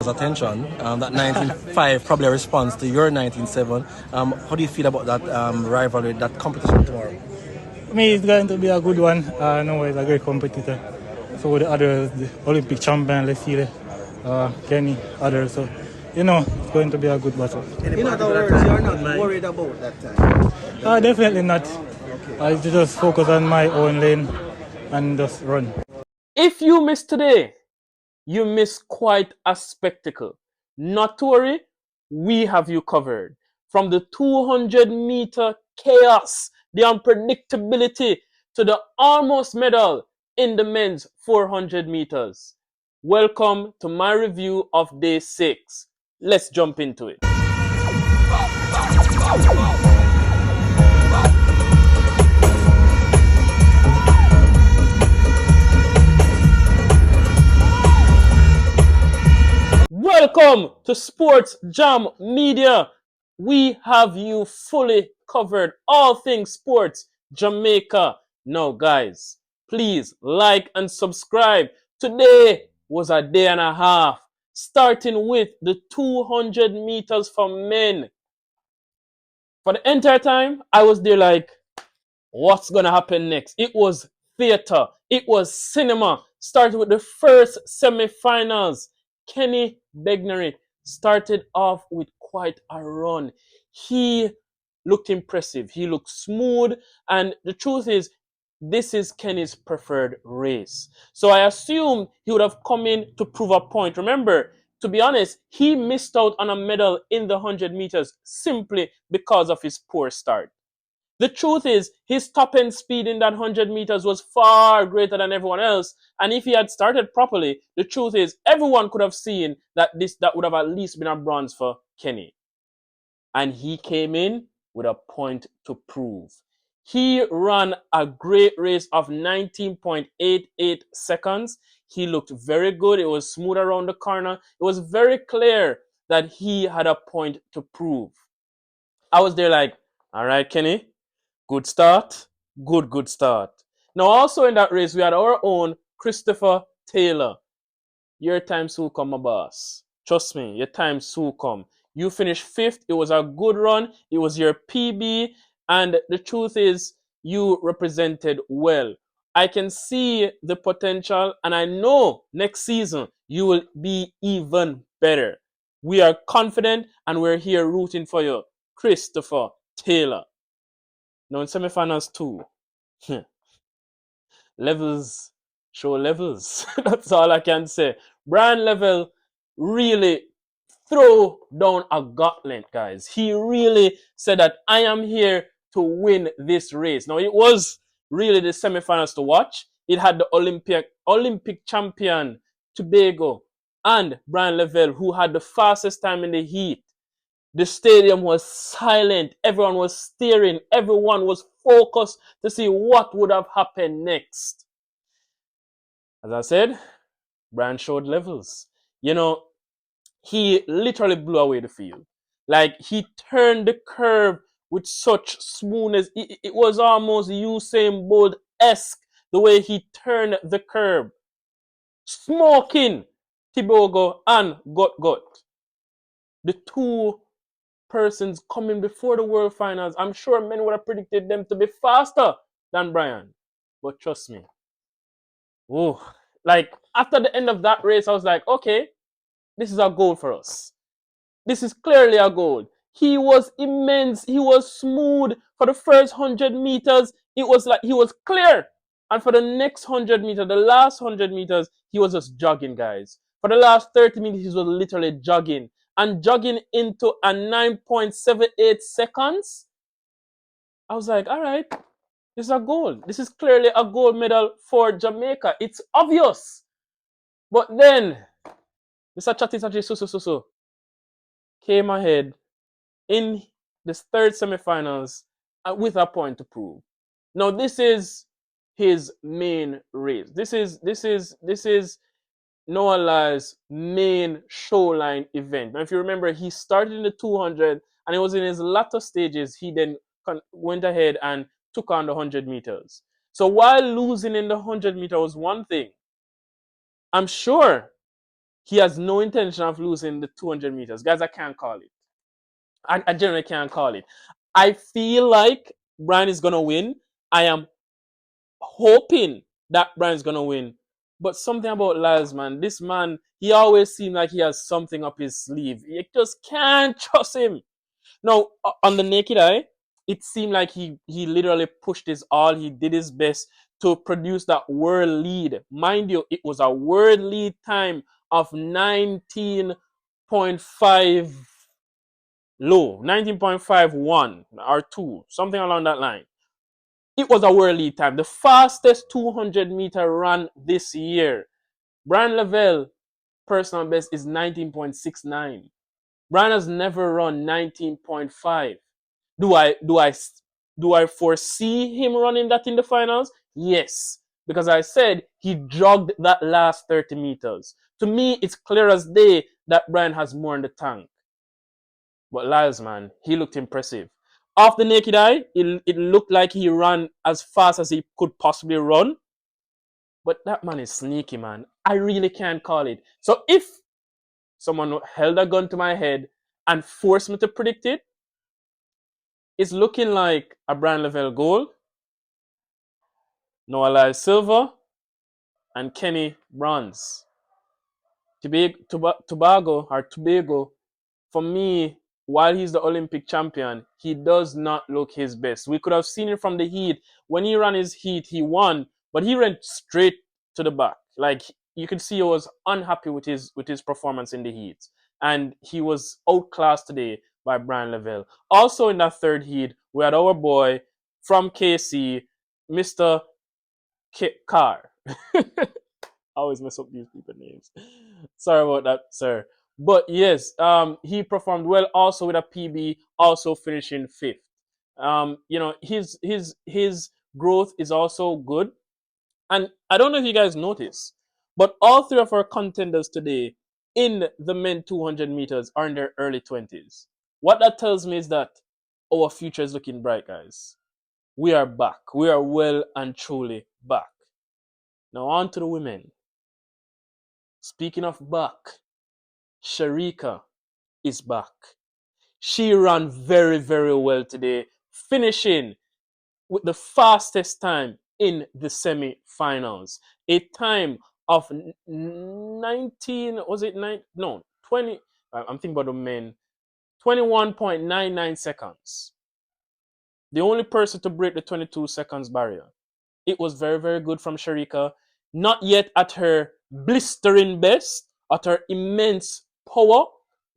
attention. That 19.5 probably a response to your 19.7. How do you feel about that rivalry, that competition tomorrow? For me, it's going to be a good one. No, he's a great competitor. So the others, the Olympic champion, let's see, Kenny, others. So, it's going to be a good battle. In other words, you're not worried about that time? Definitely not. Okay. I just focus on my own lane and just run. If you miss today, you miss quite a spectacle. Not to worry, we have you covered. From the 200-meter chaos, the unpredictability, to the almost medal in the men's 400 meters. Welcome to my review of day 6. Let's jump into it. Welcome to Sports Jam Media. We have you fully covered. All things sports, Jamaica. Now, guys, please like and subscribe. Today was a day and a half, starting with the 200 meters for men. For the entire time, I was there like, what's going to happen next? It was theater. It was cinema. Started with the first semifinals. Kenny Bednarek started off with quite a run. He looked impressive. He looked smooth. And the truth is, this is Kenny's preferred race. So I assume he would have come in to prove a point. Remember, to be honest, he missed out on a medal in the 100 meters simply because of his poor start. The truth is, his top-end speed in that 100 meters was far greater than everyone else. And if he had started properly, the truth is, everyone could have seen that that would have at least been a bronze for Kenny. And he came in with a point to prove. He ran a great race of 19.88 seconds. He looked very good. It was smooth around the corner. It was very clear that he had a point to prove. I was there like, all right, Kenny. Good start. Good start. Now, also in that race, we had our own Christopher Taylor. Your time soon come, my boss. Trust me, your time soon come. You finished 5th. It was a good run. It was your PB. And the truth is, you represented well. I can see the potential, and I know next season you will be even better. We are confident, and we're here rooting for you. Christopher Taylor. Now in semifinals too, levels show levels. That's all I can say. Bryan Levell really threw down a gauntlet, guys. He really said that I am here to win this race. Now it was really the semifinals to watch. It had the Olympic champion Tebogo and Bryan Levell, who had the fastest time in the heat. The stadium was silent. Everyone was staring. Everyone was focused to see what would have happened next. As I said, Bryan showed levels. He literally blew away the field. Like, he turned the curve with such smoothness. It was almost Usain Bolt-esque the way he turned the curve. Smoking Tebogo and Got. The two persons coming before the World Finals, I'm sure many would have predicted them to be faster than Bryan. But trust me. After the end of that race, I was like, okay, this is a goal for us. This is clearly a goal. He was immense. He was smooth. For the first 100 meters, it was like he was clear. And for the next 100 meters, the last 100 meters, he was just jogging, guys. For the last 30 minutes, he was literally jogging. And jogging into a 9.78 seconds, I was like, all right, this is a gold. This is clearly a gold medal for Jamaica. It's obvious. But then, Mr. Chatty came ahead in the third semifinals with a point to prove. Now, this is his main race. This is Noah Lyles' main showline event. Now, if you remember, he started in the 200, and it was in his latter stages he then went ahead and took on the 100 meters. So while losing in the 100 meter was one thing, I'm sure he has no intention of losing the 200 meters. Guys, I can't call it. I generally can't call it. I feel like Bryan is gonna win. I am hoping that Bryan's gonna win. But something about Lyles, man, this man, he always seems like he has something up his sleeve. You just can't trust him. Now, on the naked eye, it seemed like he literally pushed his all. He did his best to produce that world lead. Mind you, it was a world lead time of 19.5 low, 19.51 or 2, something along that line. It was a world lead time. The fastest 200-meter run this year. Bryan Levell, personal best is 19.69. Bryan has never run 19.5. Do I foresee him running that in the finals? Yes, because I said he jogged that last 30 meters. To me, it's clear as day that Bryan has more in the tank. But Lyles, man, he looked impressive. Off the naked eye, it looked like he ran as fast as he could possibly run. But that man is sneaky, man. I really can't call it. So if someone held a gun to my head and forced me to predict it, it's looking like a Bryan Levell gold, Noah Lyles silver, and Kenny bronze. Tobago, for me, while he's the Olympic champion, he does not look his best. We could have seen it from the heat. When he ran his heat, he won, but he ran straight to the back. Like you could see, he was unhappy with his performance in the heat, and he was outclassed today by Bryan Levell. Also in that third heat, we had our boy from KC, Mr. Carr. I always mess up these people names. Sorry about that, sir. But yes, he performed well also with a PB, also finishing fifth. His growth is also good. And I don't know if you guys noticed, but all three of our contenders today in the men 200 meters are in their early 20s. What that tells me is that our future is looking bright, guys. We are back. We are well and truly back. Now on to the women. Speaking of back, Shericka is back. She ran very, very well today, finishing with the fastest time in the semi-finals. A time of 19, was it 9? No, 20. I'm thinking about the men. 21.99 seconds. The only person to break the 22 seconds barrier. It was very, very good from Shericka. Not yet at her blistering best, at her immense power,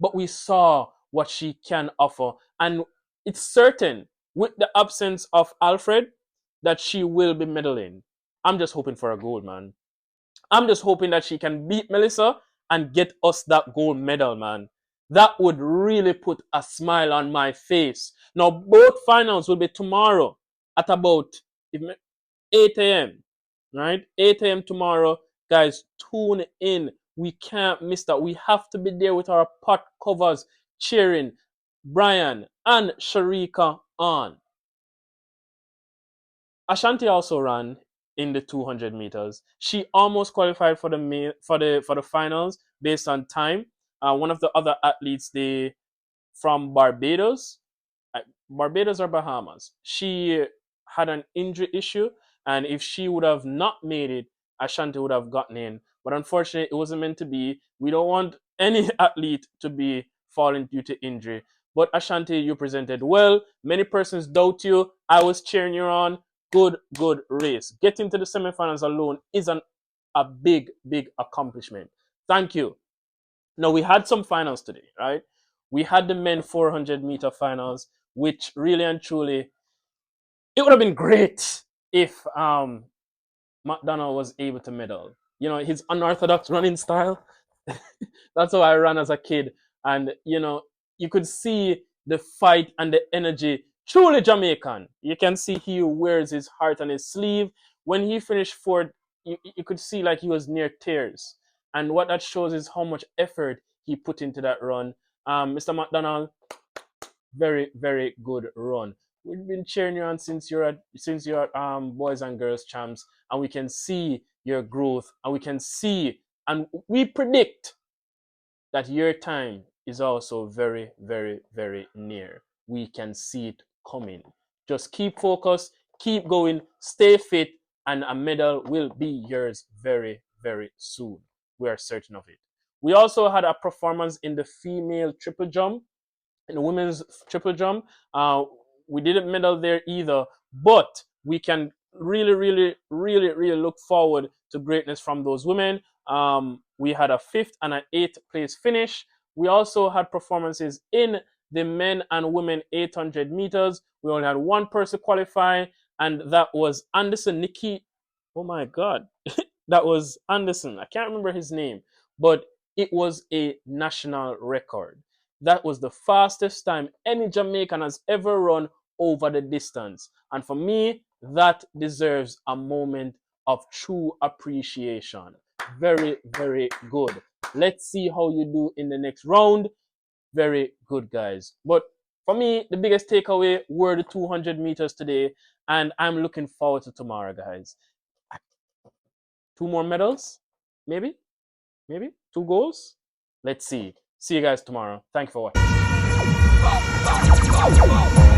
but we saw what she can offer. And it's certain, with the absence of Alfred, that she will be medaling. I'm just hoping for a gold, man. I'm just hoping that she can beat Melissa and get us that gold medal, man. That would really put a smile on my face. Now, both finals will be tomorrow at about 8 a.m. Right? 8 a.m. tomorrow. Guys, tune in. We can't miss that. We have to be there with our pot covers cheering Bryan and Shericka on. Ashanti also ran in the 200 meters. She almost qualified for the finals based on time. One of the other athletes, from Barbados, Barbados or Bahamas. She had an injury issue, and if she would have not made it, Ashanti would have gotten in. But unfortunately, it wasn't meant to be. We don't want any athlete to be falling due to injury. But Ashanti, you presented well. Many persons doubt you. I was cheering you on. Good race. Getting to the semifinals alone is a big accomplishment. Thank you. Now, we had some finals today, right? We had the men 400-meter finals, which really and truly, it would have been great if McDonald was able to medal. His unorthodox running style. That's how I ran as a kid. And, you could see the fight and the energy. Truly Jamaican. You can see he wears his heart on his sleeve. When he finished fourth, you could see like he was near tears. And what that shows is how much effort he put into that run. Mr. McDonald, very, very good run. We've been cheering you on since you're boys and girls champs, and we can see your growth, and we can see, and we predict that your time is also very, very, very near. We can see it coming. Just keep focused, keep going, stay fit, and a medal will be yours very, very soon. We are certain of it. We also had a performance in the female triple jump, in the women's triple jump. We didn't medal there either, but we can really, really, really, really look forward to greatness from those women. We had a 5th and an 8th place finish. We also had performances in the men and women 800 meters. We only had one person qualify, and that was Anderson Nikki. Oh my God. That was Anderson. I can't remember his name, but it was a national record. That was the fastest time any Jamaican has ever run over the distance. And for me, that deserves a moment of true appreciation. Very, very good. Let's see how you do in the next round. Very good, guys. But for me, the biggest takeaway were the 200 meters today, and I'm looking forward to tomorrow, guys. 2 more medals? Maybe? 2 goals? Let's see. See you guys tomorrow. Thank you for watching.